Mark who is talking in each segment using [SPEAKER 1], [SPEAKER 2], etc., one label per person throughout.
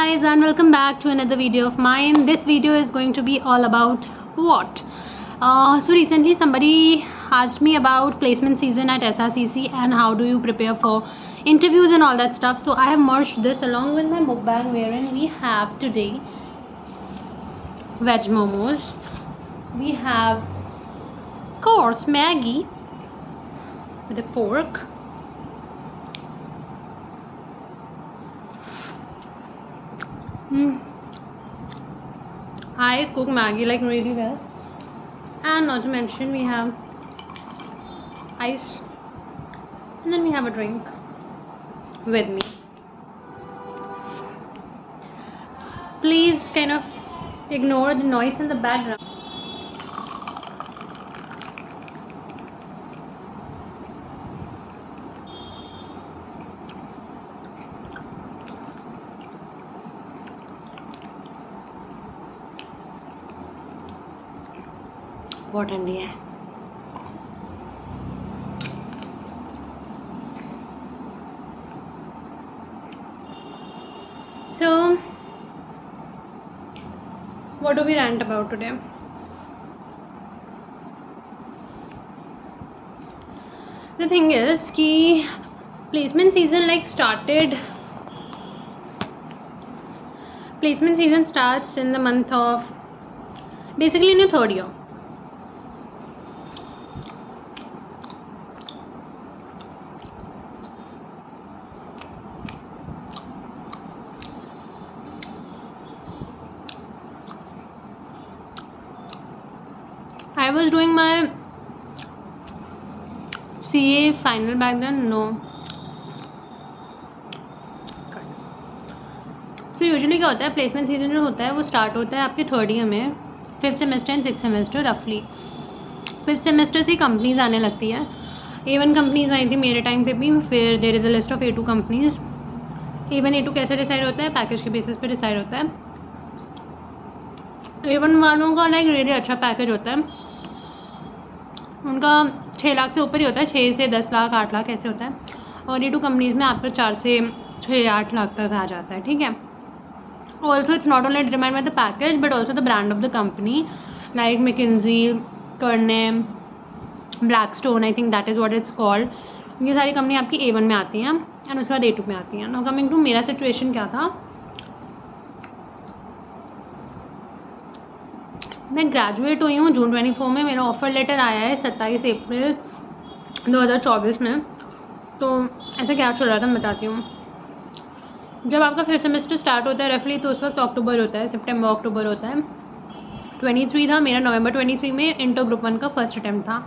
[SPEAKER 1] Guys, and welcome back to another video of mine. This video is going to be all about what? So recently somebody asked me about placement season at SRCC and how do you prepare for interviews and all that stuff. So I have merged this along with my mukbang, wherein we have today veg momos. We have, of course, Maggie with a fork. I cook Maggie like really well, and not to mention we have ice, and then we have a drink with me. Please kind of ignore the noise in the background. बहुत ठंडी है. So what do we rant about today? The thing is कि placement season starts in the month of basically in your third year. I was doing my CA final back then. No. So usually क्या होता है, placement season जो होता है वो start होता है आपके थर्ड ईयर में, 5th semester and 6th semester रफली. 5th सेमेस्टर से कंपनीज आने लगती है. A1 कंपनीज आई थी मेरे टाइम पे भी. फिर there is a list of A2 companies. A1 A2 कैसे डिसाइड होता है? पैकेज के बेसिस पे डिसाइड होता है. A1 वालों का लाइक रियली अच्छा पैकेज होता है. उनका 6 लाख से ऊपर ही होता है. 6 से 10 लाख 8 लाख ऐसे होता है. और A2 कंपनीज़ में आपका 4 से 6-8 लाख तक आ जाता है. ठीक है. Also it's not only determined by the package but also the brand of the company, like McKinsey, कर्नेम, Blackstone, I think that is what it's called. ये सारी कंपनी आपकी A1 में आती हैं एंड उसके बाद A2 में आती हैं. नाउ कमिंग टू मेरा सिचुएशन क्या था. मैं ग्रेजुएट हुई हूँ जून 24 में. मेरा ऑफ़र लेटर आया है 27 अप्रैल 2024 में. तो ऐसा क्या चल रहा था मैं बताती हूँ. जब आपका 5th सेमेस्टर स्टार्ट होता है रफली, तो उस वक्त अक्टूबर होता है, सितंबर अक्टूबर होता है. 23 था मेरा. नवंबर 23 में इंटर ग्रुप 1 का फर्स्ट अटैम्प्ट था.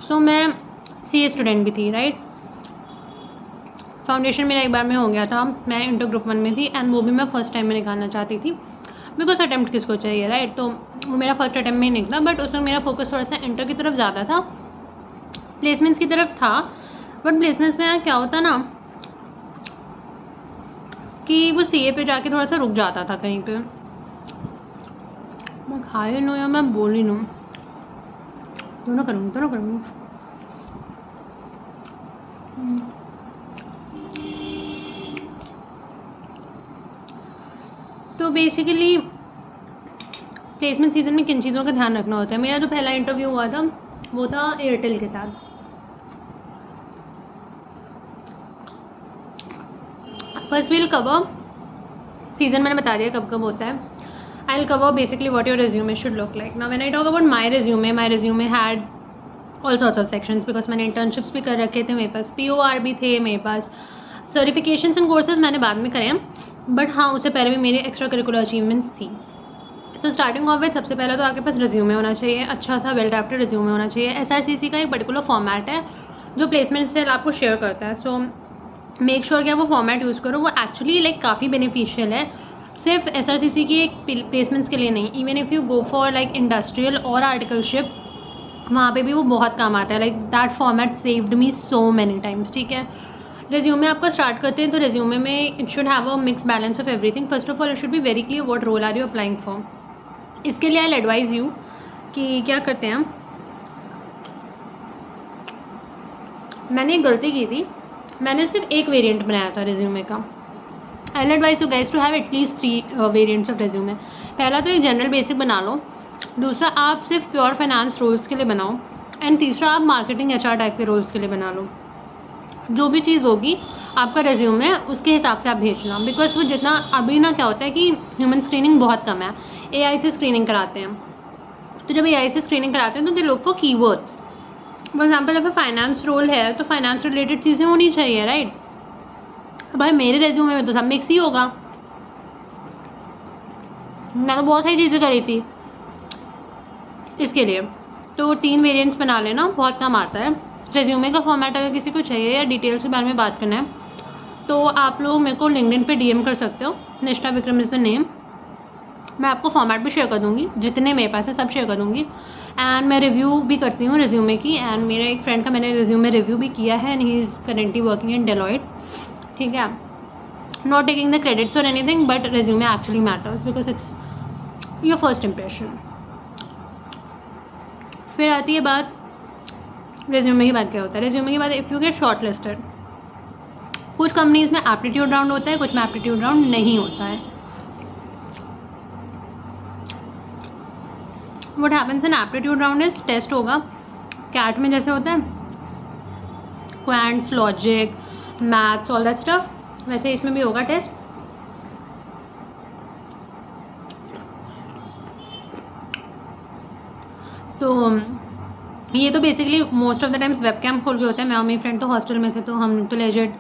[SPEAKER 1] सो मैं CA स्टूडेंट भी थी, राइट. फाउंडेशन मेरा एक बार में हो गया था. मैं इंटर ग्रुप 1 में थी एंड वो भी मैं फर्स्ट टाइम में निकालना चाहती थी. बिकॉज अटैम्प्ट किसको चाहिए, राइट. तो वो मेरा फर्स्ट अटैम्प्ट में ही निकला. बट उसमें मेरा फोकस थोड़ा सा इंटर की तरफ ज़्यादा था, प्लेसमेंट्स की तरफ था. बट प्लेसमेंट्स में क्या होता ना कि वो CA पे जाके थोड़ा सा रुक जाता था कहीं पे. मैं खा ही लूँ या मैं बोल ही लूँ, दोनों करूँगी. तो बेसिकली प्लेसमेंट सीजन में किन चीज़ों का ध्यान रखना होता है. मेरा जो पहला इंटरव्यू हुआ था वो था एयरटेल के साथ. फर्स्ट वील कवर सीजन मैंने बता दिया कब कब होता है. I will cover basically what your resume should look like. Now when I talk about my resume had all sorts of sections because मैंने इंटर्नशिप्स भी कर रखे थे. मेरे पास POR भी थे. मेरे पास सर्टिफिकेशंस एंड कोर्सेज मैंने बाद में करे हैं, बट हाँ उससे पहले भी मेरे एक्स्ट्रा करिकुलर अचीवमेंट्स थी. सो स्टार्टिंग ऑफ विद सबसे पहले तो आपके पास रेज्यूमे होना चाहिए. अच्छा सा वेल ड्राफ्टेड रेज्यूमे होना चाहिए. SRCC का एक पर्टिकुलर फॉर्मेट है जो प्लेसमेंट सेल आपको शेयर करता है. सो मेक श्योर कि आप वो फॉर्मेट यूज़ करो. वो एक्चुअली लाइक काफ़ी बेनिफिशियल है, सिर्फ SRCC की एक प्लेसमेंट्स के लिए नहीं. Even if you go for like industrial और आर्टिकलशिप, वहाँ पे भी वो बहुत काम आता है. Like that format saved me so many times. ठीक है. रेज्यूमे आपका स्टार्ट करते हैं तो रेज्यूमे में it should have a mix balance of everything. First of all it should be very clear what role are you applying for. इसके लिए आई advise you कि क्या करते हैं. मैंने एक गलती की थी. मैंने सिर्फ एक वेरिएंट बनाया था रिज्यूमे का. I advise you guys to have at least 3 variants of resume. पहला तो एक जनरल बेसिक बना लो, दूसरा आप सिर्फ प्योर फाइनेंस रोल्स के लिए बनाओ, एंड तीसरा आप मार्केटिंग HR टाइप के रोल्स के लिए बना लो। जो भी चीज़ होगी आपका रेज्यूमे उसके हिसाब से आप भेजना, बिकॉज वो जितना अभी ना क्या होता है कि ह्यूमन स्क्रीनिंग बहुत कम है, AI से स्क्रीनिंग कराते हैं। तो जब AI से स्क्रीनिंग कराते हैं तो they look for keywords. For example अगर फाइनेंस रोल है तो फाइनेंस रिलेटेड चीज़ें होनी चाहिए, राइट। भाई मेरे रेज्यूमे में तो सब मिक्स ही होगा, मैं तो बहुत सारी चीज़ें करी थी इसके लिए। तो 3 वेरिएंट्स बना लेना, बहुत कम आता है। रेज्यूमे का फॉर्मेट अगर किसी को चाहिए या डिटेल्स के बारे में बात करना है तो आप लोग मेरे को लिंक्डइन पे DM कर सकते हो, निष्ठा विक्रम इज़ द नेम। मैं आपको फॉर्मेट भी शेयर कर दूँगी, जितने मेरे पास है सब शेयर कर दूँगी। एंड मैं रिव्यू भी करती हूँ रेज्यूमे की, एंड मेरे एक फ्रेंड का मैंने रेज्यूमे रिव्यू भी किया है, and he is currently working in Deloitte, ठीक है। नॉट टेकिंग द क्रेडिट्स और anything, but resume actually matters because it's your first impression. फिर आती है बात रेज्यूमे की बात। क्या होता है रेज्यूमे के बाद, if you get short listed, कुछ कंपनीज में एप्टीट्यूड राउंड होता है, कुछ में एप्टीट्यूड राउंड नहीं होता है। What happens in aptitude round is test होगा कैट में जैसे होता है quants, logic, maths, all that stuff, वैसे इसमें भी होगा टेस्ट। तो ये तो basically most of the times webcam खोल के होता है। मैं और मेरी फ्रेंड तो हॉस्टल में थे, तो हम तो लेजिट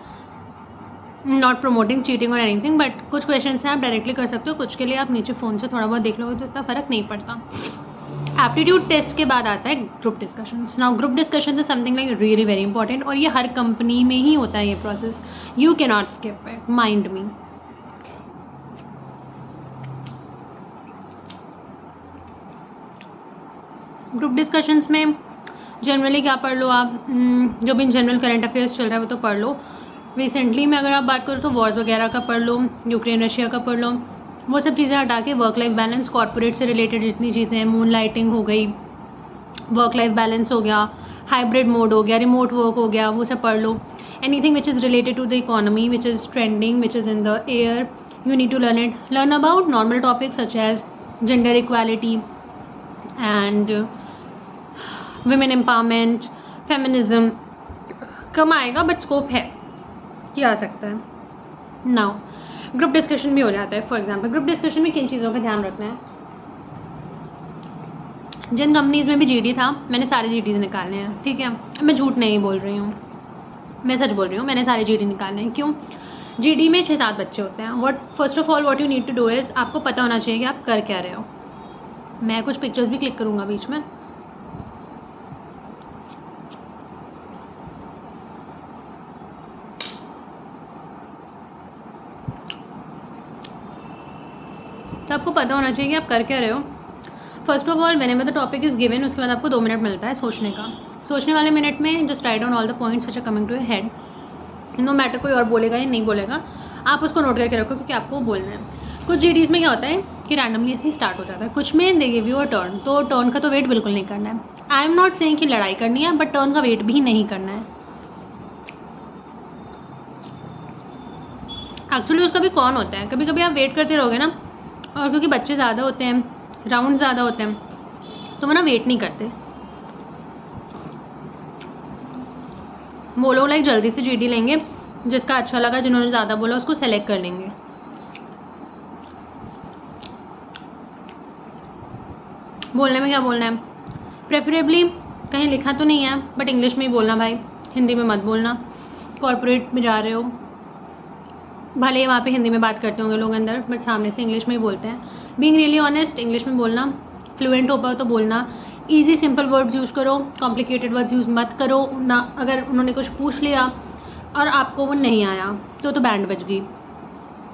[SPEAKER 1] नॉट प्रमोटिंग चीटिंग और एनीथिंग, बट कुछ क्वेश्चन हैं आप डायरेक्टली कर सकते हो, कुछ के लिए आप नीचे फ़ोन से थोड़ा बहुत देख लोगे तो इतना फ़र्क नहीं पड़ता। एप्टीट्यूड टेस्ट के बाद आता है group discussions. Now group discussion is something like really very important, और ये हर कंपनी में ही होता है ये process, you can not skip it, mind me. Group discussions में जनरली क्या पढ़ लो आप, जो भी जनरल करंट अफेयर्स चल रहा है वो तो पढ़ लो। रिसेंटली में अगर आप बात करो तो वॉर्स वगैरह का पढ़ लो, यूक्रेन रशिया का पढ़ लो, वो सब चीज़ें हटा के वर्क लाइफ बैलेंस, कॉर्पोरेट से रिलेटेड जितनी चीज़ें हैं, मून लाइटिंग हो गई, वर्क लाइफ बैलेंस हो गया, हाइब्रिड मोड हो गया, रिमोट वर्क हो गया, वो सब पढ़ लो। Anything which is related to the economy, which is trending, which is in the air, you need to learn it. Learn about normal topics such as gender equality and women empowerment, feminism। कम आएगा but scope है कि आ सकता है। Now group discussion भी हो जाता है। फॉर एग्जांपल ग्रुप डिस्कशन में किन चीज़ों का ध्यान रखना है, जिन कंपनीज़ में भी GD था मैंने सारे GDs निकालने हैं, ठीक है। मैं झूठ नहीं बोल रही हूँ, मैं सच बोल रही हूँ, मैंने सारे GD निकालने हैं। क्यों? GD में 6-7 बच्चे होते हैं। First of all what you need to do is, आपको पता होना चाहिए कि आप कर क्या रहे हो। मैं कुछ पिक्चर्स भी क्लिक करूँगा बीच में। तो आपको पता होना चाहिए कि आप कर क्या रहे हो। First of all whenever the topic is given, उसके बाद आपको 2 मिनट मिलता है सोचने का। सोचने वाले मिनट में just write down all the points which are coming to your head, no matter कोई और बोलेगा या नहीं बोलेगा, आप उसको नोट करके रखो क्योंकि आपको बोलना है। कुछ GDs में क्या होता है कि रैंडमली ऐसे ही स्टार्ट हो जाता है, कुछ में they give you a turn, तो टर्न का तो वेट बिल्कुल नहीं करना है। आई एम नॉट सेइंग कि लड़ाई करनी है, बट टर्न का वेट भी नहीं करना है। एक्चुअली उसका भी कौन होता है, कभी कभी आप वेट करते रहोगे ना, और क्योंकि बच्चे ज़्यादा होते हैं, राउंड ज़्यादा होते हैं, तो वो ना वेट नहीं करते। वो लोग लाइक जल्दी से GD लेंगे, जिसका अच्छा लगा, जिन्होंने ज़्यादा बोला उसको सेलेक्ट कर लेंगे। बोलने में क्या बोलना है, प्रेफरेबली कहीं लिखा तो नहीं है बट इंग्लिश में ही बोलना भाई, हिंदी में मत बोलना। कॉर्पोरेट में जा रहे हो, भले ही वहाँ पे हिंदी में बात करते होंगे लोग अंदर, बट सामने से इंग्लिश में ही बोलते हैं। बीइंग रियली ऑनेस्ट, इंग्लिश में बोलना, फ्लुएंट हो पाओ तो बोलना, ईजी सिंपल वर्ड्स यूज़ करो, कॉम्प्लिकेटेड वर्ड्स यूज़ मत करो ना। अगर उन्होंने कुछ पूछ लिया और आपको वो नहीं आया तो बैंड बज गई।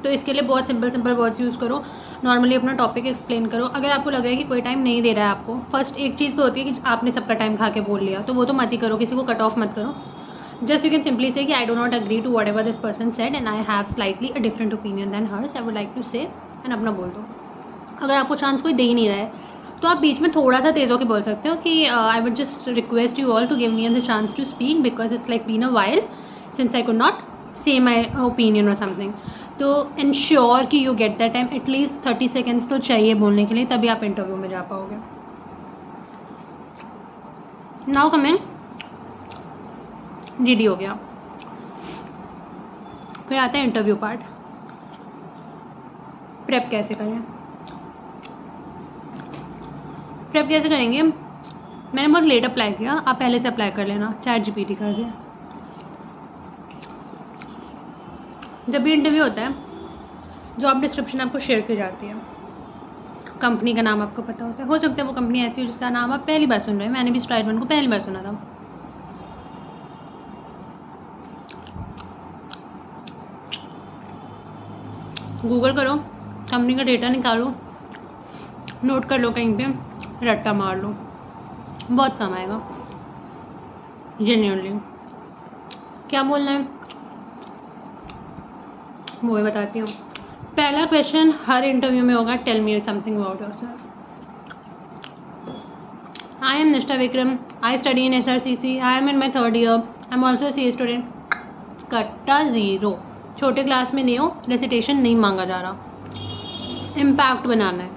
[SPEAKER 1] तो इसके लिए बहुत सिंपल वर्ड्स यूज़ करो, नॉर्मली अपना टॉपिक एक्सप्लेन करो। अगर आपको लग रहा है कि कोई टाइम नहीं दे रहा है आपको, फर्स्ट एक चीज़ तो होती है कि आपने सबका टाइम खा के बोल लिया, तो वो तो मत ही करो, किसी को कट ऑफ मत करो। Just you can simply say कि I do not agree to whatever this person said and I have slightly a different opinion than hers, I would like to say, and अपना बोल दो। अगर आपको chance कोई दे ही नहीं रहा है तो आप बीच में थोड़ा सा तेज़ होकर बोल सकते हो कि I would just request you all to give me the chance to speak because it's like been a while since I could not say my opinion or something। तो इंश्योर कि you get that time, at least 30 seconds तो चाहिए बोलने के लिए, तभी आप interview में जा पाओगे. नाउ कमिंग, जीडी हो गया. फिर आता है इंटरव्यू पार्ट. प्रेप कैसे करें? प्रेप कैसे करेंगे? मैंने बहुत लेट अप्लाई किया, आप पहले से अप्लाई कर लेना. ChatGPT कर दिया. जब भी इंटरव्यू होता है, जॉब डिस्क्रिप्शन आपको शेयर की जाती है, कंपनी का नाम आपको पता होता है. हो सकता है वो कंपनी ऐसी हो जिसका नाम आप पहली बार सुन रहे हैं. मैंने भी स्ट्राइड1 को पहली बार सुना था. गूगल करो, कंपनी का डेटा निकालो, नोट कर लो, कहीं पे रट्टा मार लो, बहुत कम आएगा. जेन्युइनली क्या बोलना है वो भी बताती हूँ. पहला क्वेश्चन हर इंटरव्यू में होगा, tell me something about yourself. I am Nishtha Vikram, I study in SRCC, I am in my 3rd year, I am also CA student. कट्टा ज़ीरो. छोटे क्लास में नहीं हो, रेसिटेशन नहीं मांगा जा रहा. इम्पैक्ट बनाना है.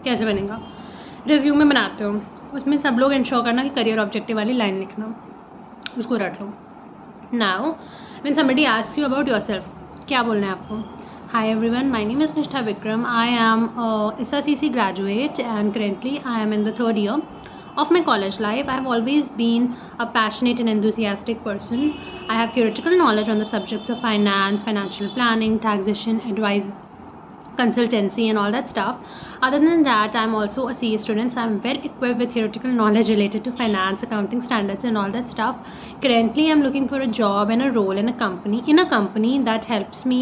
[SPEAKER 1] कैसे बनेगा? रिज्यूमे बनाते हो, उसमें सब लोग इंश्योर करना कि करियर ऑब्जेक्टिव वाली लाइन लिखना, उसको रट लो. Now when somebody asks you about yourself, क्या बोलना है आपको? Hi everyone, my name is Nishtha Vikram, I am SRCC graduate and currently I am in the 3rd year of my college life. I have always been a passionate and enthusiastic person. I have theoretical knowledge on the subjects of finance, financial planning, taxation, advice, consultancy and all that stuff. Other than that, I'm also a CA student, so I'm well equipped with theoretical knowledge related to finance, accounting standards and all that stuff. Currently, I'm looking for a job and a role in a company that helps me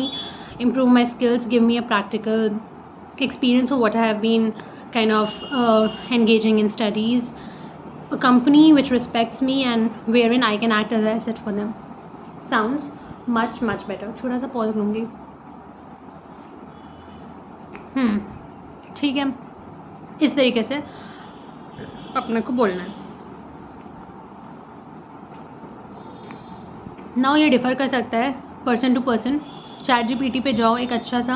[SPEAKER 1] improve my skills, give me a practical experience of what I have been kind of engaging in studies, a company which respects me and wherein I can act as an asset for them. Sounds much better. छोटा सा pause लूँगी. ठीक है, इस तरीके से अपने को बोलना है. नाउ ये डिफ़र कर सकता है पर्सन टू पर्सन. ChatGPT पे जाओ, एक अच्छा सा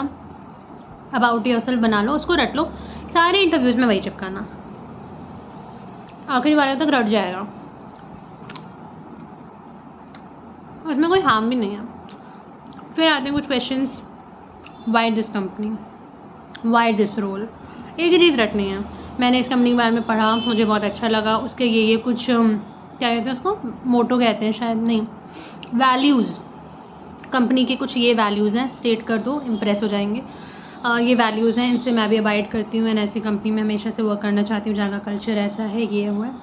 [SPEAKER 1] अबाउट योरसेल्फ बना लो, उसको रट लो. सारे इंटरव्यूज़ में वही चिपकाना, आखिरी बार तक रट जाएगा. उसमें कोई हार्म भी नहीं है. फिर आते हैं कुछ questions. Why this company, why this role. एक ही चीज़ रटनी है. मैंने इस कंपनी के बारे में पढ़ा, मुझे बहुत अच्छा लगा, उसके ये कुछ क्या कहते हैं उसको, मोटो कहते हैं शायद, नहीं, वैल्यूज़. कंपनी के कुछ ये वैल्यूज़ हैं, स्टेट कर दो, इम्प्रेस हो जाएंगे. ये वैल्यूज़ हैं, इनसे मैं भी अबाइड करती हूँ एंड ऐसी कंपनी में हमेशा से वर्क करना चाहती हूँ जहाँ का कल्चर ऐसा है, ये हुआ है.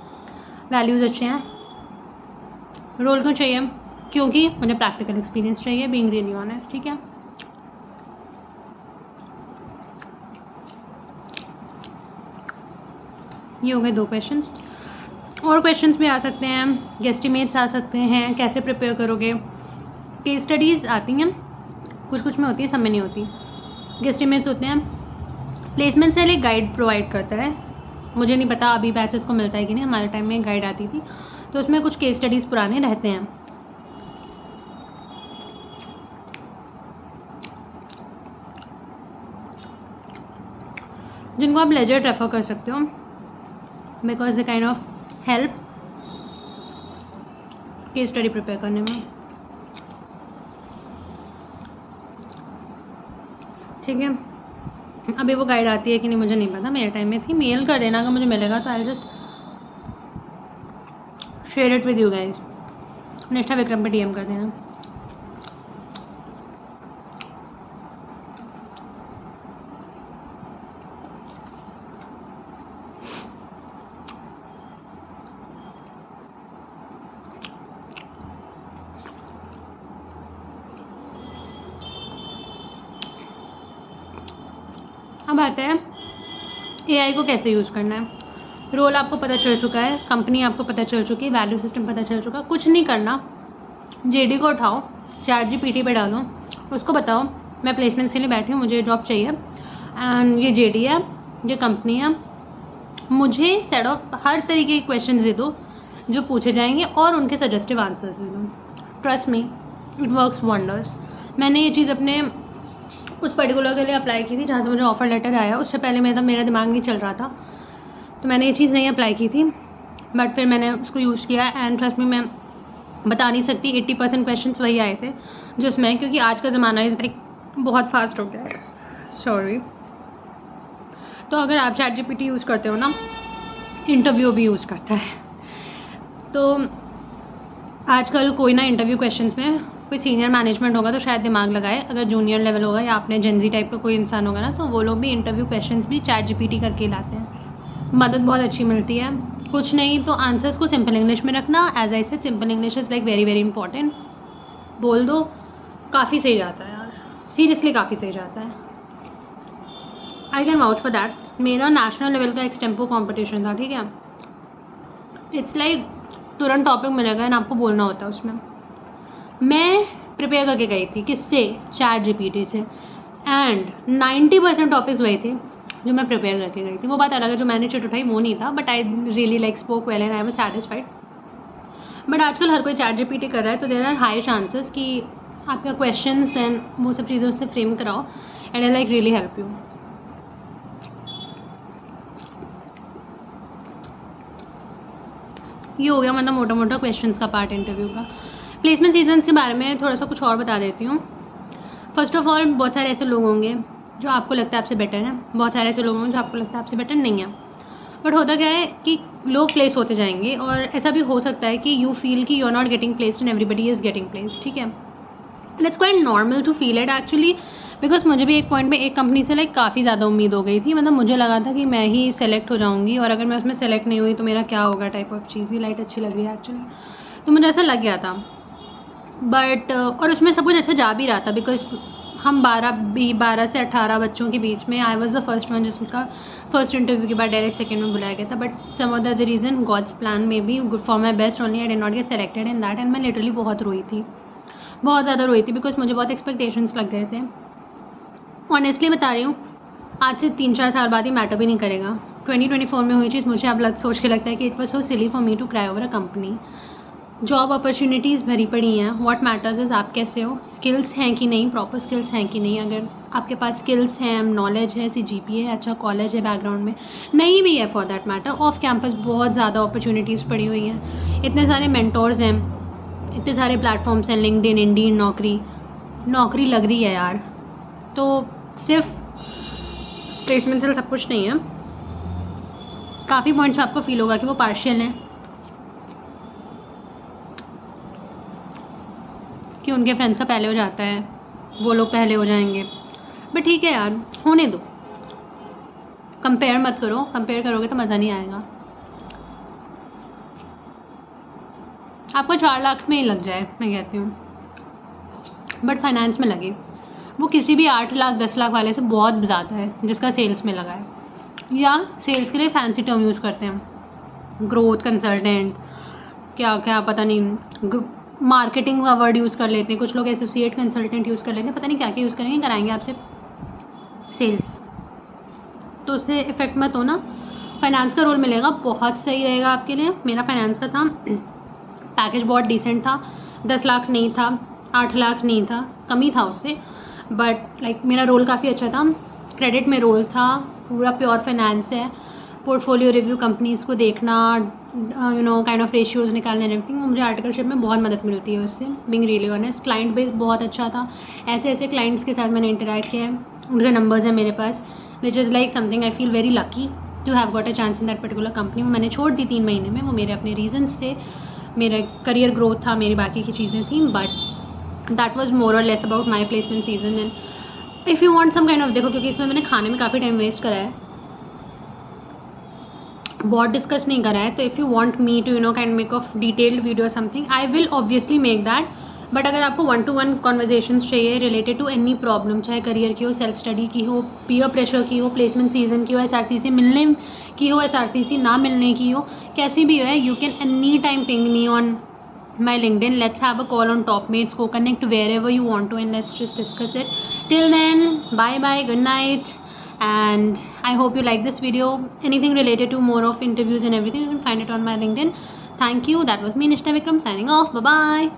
[SPEAKER 1] वैल्यूज़ अच्छे हैं. रोल क्यों चाहिए? क्योंकि मुझे प्रैक्टिकल एक्सपीरियंस चाहिए, बीइंग रियली ऑनेस्ट. ठीक है, ये हो गए 2 क्वेश्चंस. और क्वेश्चंस भी आ सकते हैं, गेस्टिमेट्स आ सकते हैं, कैसे प्रिपेयर करोगे. केस स्टडीज़ आती हैं, कुछ में होती है, सब में नहीं होती. गेस्टिमेट्स होते हैं, प्लेसमेंट सेल एक गाइड प्रोवाइड करता है. मुझे नहीं पता अभी बैचेस को मिलता है कि नहीं, हमारे टाइम में एक गाइड आती थी, तो उसमें कुछ केस स्टडीज़ पुराने रहते हैं. जिनको आप लेजर रेफर कर सकते हो, because they kind of help case study prepare करने में. ठीक है, अभी वो गाइड आती है कि नहीं मुझे नहीं पता, मेरे टाइम में थी. मेल कर देना अगर मुझे मिलेगा तो I just share it with you guys. निष्ठा विक्रम पे DM कर देना. अब आता है AI को कैसे यूज़ करना है. रोल आपको पता चल चुका है, कंपनी आपको पता चल चुकी है, वैल्यू सिस्टम पता चल चुका. कुछ नहीं करना, JD को उठाओ, ChatGPT पे डालो, उसको बताओ मैं प्लेसमेंट्स के लिए बैठी हूँ, मुझे जॉब चाहिए एंड ये JD है, ये कंपनी है, मुझे सेट ऑफ हर तरीके के क्वेश्चन दे दो जो पूछे जाएंगे और उनके सजेस्टिव आंसर्स दे दो. Trust me, it works wonders. मैंने ये चीज़ अपने उस पर्टिकुलर के लिए अप्लाई की थी जहाँ से मुझे ऑफ़र लेटर आया, उससे पहले मेरा दिमाग नहीं चल रहा था, तो मैंने ये चीज़ नहीं अप्लाई की थी, बट फिर मैंने उसको यूज़ किया एंड ट्रस्ट में मैं बता नहीं सकती 80% क्वेश्चंस वही आए थे जो उसमें, क्योंकि आज का ज़माना इज़ लाइक बहुत फास्ट हो गया है। सॉरी। तो अगर आप ChatGPT यूज़ करते हो ना, इंटरव्यू भी यूज़ करता है, तो आजकल कोई ना इंटरव्यू क्वेश्चंस में कोई सीनियर मैनेजमेंट होगा तो शायद दिमाग लगाए, अगर जूनियर लेवल होगा या आपने जेनजी टाइप का कोई इंसान होगा ना, तो वो लोग भी इंटरव्यू क्वेश्चंस भी ChatGPT करके लाते हैं। मदद बहुत अच्छी मिलती है। कुछ नहीं तो आंसर्स को सिंपल इंग्लिश में रखना, as I said simple English is like very very important. बोल दो, काफ़ी सही जाता है यार, सीरियसली काफ़ी सही जाता है। I can vouch for that. मेरा नेशनल लेवल का एक्सटेम्पो कॉम्पिटिशन था, ठीक है। इट्स लाइक तुरंत टॉपिक मिलेगा एंड आपको बोलना होता है उसमें। मैं प्रिपेयर करके गई थी, किससे? ChatGPT से, एंड 90% टॉपिक्स वही थे जो मैं प्रिपेयर करके गई थी। वो बात अलग है, जो मैंने चिट उठाई वो नहीं था, but I really like spoke well and I was satisfied. But आजकल हर कोई ChatGPT कर रहा है, तो देयर आर हाई चांसेस कि आपका क्वेश्चंस एंड वो सब चीज़ें उससे फ्रेम कराओ and I like really help you. ये हो गया मतलब मोटा मोटा क्वेश्चंस का पार्ट इंटरव्यू का। प्लेसमेंट सीजन्स के बारे में थोड़ा सा कुछ और बता देती हूँ। फर्स्ट ऑफ ऑल, बहुत सारे ऐसे लोग होंगे जो आपको लगता है आपसे बेटर हैं, बहुत सारे ऐसे लोग होंगे जो आपको लगता है आपसे बेटर नहीं है। बट होता क्या है कि लोग प्लेस होते जाएंगे, और ऐसा भी हो सकता है कि यू फील कि you are not getting placed and everybody is getting placed, ठीक है। It's quite normal to feel it actually, because मुझे भी एक पॉइंट में एक कंपनी से लाइक काफ़ी ज़्यादा उम्मीद हो गई थी। मतलब मुझे लगा था कि मैं ही सेलेक्ट हो जाऊँगी, और अगर मैं उसमें सेलेक्ट नहीं हुई तो मेरा क्या होगा type of cheese. He light अच्छी लग रही है एक्चुअली, तो मुझे ऐसा लग गया था। बट और उसमें सब कुछ अच्छा जा भी रहा था, बिकॉज हम 12 से 18 बच्चों के बीच में I was the first one जिसका फर्स्ट इंटरव्यू के बाद डायरेक्ट सेकंड में बुलाया गया था। But some of the reason god's plan may be good for my best only I did not get selected in that, and मैं literally बहुत रोई थी, बहुत ज़्यादा रोई थी, बिकॉज मुझे बहुत एक्सपेक्टेशंस लग गए थे। ऑनेस्टली बता रही हूँ, आज से 3-4 साल बाद ही मैटर भी नहीं करेगा। 2024 में हुई चीज़ मुझे अब सोच के लगता है कि it was so silly for me to cry over a company. Job opportunities भरी पड़ी हैं, व्हाट मैटर्स इज़ आप कैसे हो, स्किल्स हैं कि नहीं, प्रॉपर स्किल्स हैं कि नहीं। अगर आपके पास स्किल्स हैं, नॉलेज है, CGPA है, अच्छा कॉलेज है बैकग्राउंड में, नहीं भी है for that matter, off campus बहुत ज़्यादा अपॉर्चुनिटीज़ पड़ी हुई हैं, इतने सारे मेंटोर्स हैं, इतने सारे प्लेटफॉर्म्स हैं, लिंक्डइन, इंडीड, नौकरी लग रही है यार। तो सिर्फ प्लेसमेंट से सब कुछ नहीं है, काफ़ी पॉइंट्स में आपको फील होगा कि वो पार्शियल हैं, कि उनके फ्रेंड्स का पहले हो जाता है, वो लोग पहले हो जाएंगे, बट ठीक है यार, होने दो। कंपेयर मत करो, कंपेयर करोगे तो मज़ा नहीं आएगा। आपको 4 लाख में ही लग जाए, मैं कहती हूँ, बट फाइनेंस में लगे, वो किसी भी 8 लाख 10 लाख वाले से बहुत ज़्यादा है जिसका सेल्स में लगा है। या सेल्स के लिए फैंसी टर्म यूज़ करते हैं, ग्रोथ कंसल्टेंट, क्या क्या पता नहीं, मार्केटिंग का वर्ड यूज़ कर लेते हैं कुछ लोग, एसोसिएट कंसल्टेंट यूज़ कर लेते हैं, पता नहीं क्या क्या यूज़ करेंगे, कराएंगे आपसे सेल्स। तो उससे इफेक्ट मत हो ना, फाइनेंस का रोल मिलेगा, बहुत सही रहेगा आपके लिए। मेरा फाइनेंस का था, पैकेज बहुत डिसेंट था, 10 लाख नहीं था, 8 लाख नहीं था, कम ही था उससे, बट लाइक मेरा रोल काफ़ी अच्छा था, क्रेडिट में रोल था, पूरा प्योर फाइनेंस है, पोर्टफोलियो रिव्यू कंपनीज़ को देखना, काइंड ऑफ रेशियोज़ निकालने एंड एवरीथिंग। मुझे आर्टिकलशिप में बहुत मदद मिलती है उससे, being really honest. Client base बहुत अच्छा था, ऐसे ऐसे क्लाइंट्स के साथ मैंने इंटरेक्ट किया है, उनके नंबर्स हैं मेरे पास, which is like something I feel very lucky to have got a chance in that particular company. मैंने छोड़ दी 3 महीने में, वो मेरे अपने रीजंस थे, मेरा करियर ग्रोथ था, मेरी बाकी की चीज़ें थी, बट दैट वॉज मोर और less about my placement season. And if you want some kind of, देखो क्योंकि इसमें मैंने खाने में काफ़ी टाइम वेस्ट करा है, बहुत डिस्कस नहीं करा है, तो if you want me to kind make of detailed video something, I will obviously make that. But अगर आपको 1-to-1 कॉन्वर्जेशंस चाहिए रिलेटेड टू एनी प्रॉब्लम, चाहे करियर की हो, सेल्फ स्टडी की हो, पीयर प्रेशर की हो, प्लेसमेंट सीजन की हो, SRCC मिलने की हो, SRCC ना मिलने की हो, कैसी भी हो, you can any time ping me on my LinkedIn. Let's have a call on Topmates, go connect wherever you want to, and let's just discuss it. Till then, bye bye, good night, and I hope you like this video. Anything related to more of interviews and everything, you can find it on my LinkedIn. Thank you. That was me, Nishta Vikram, signing off. Bye bye.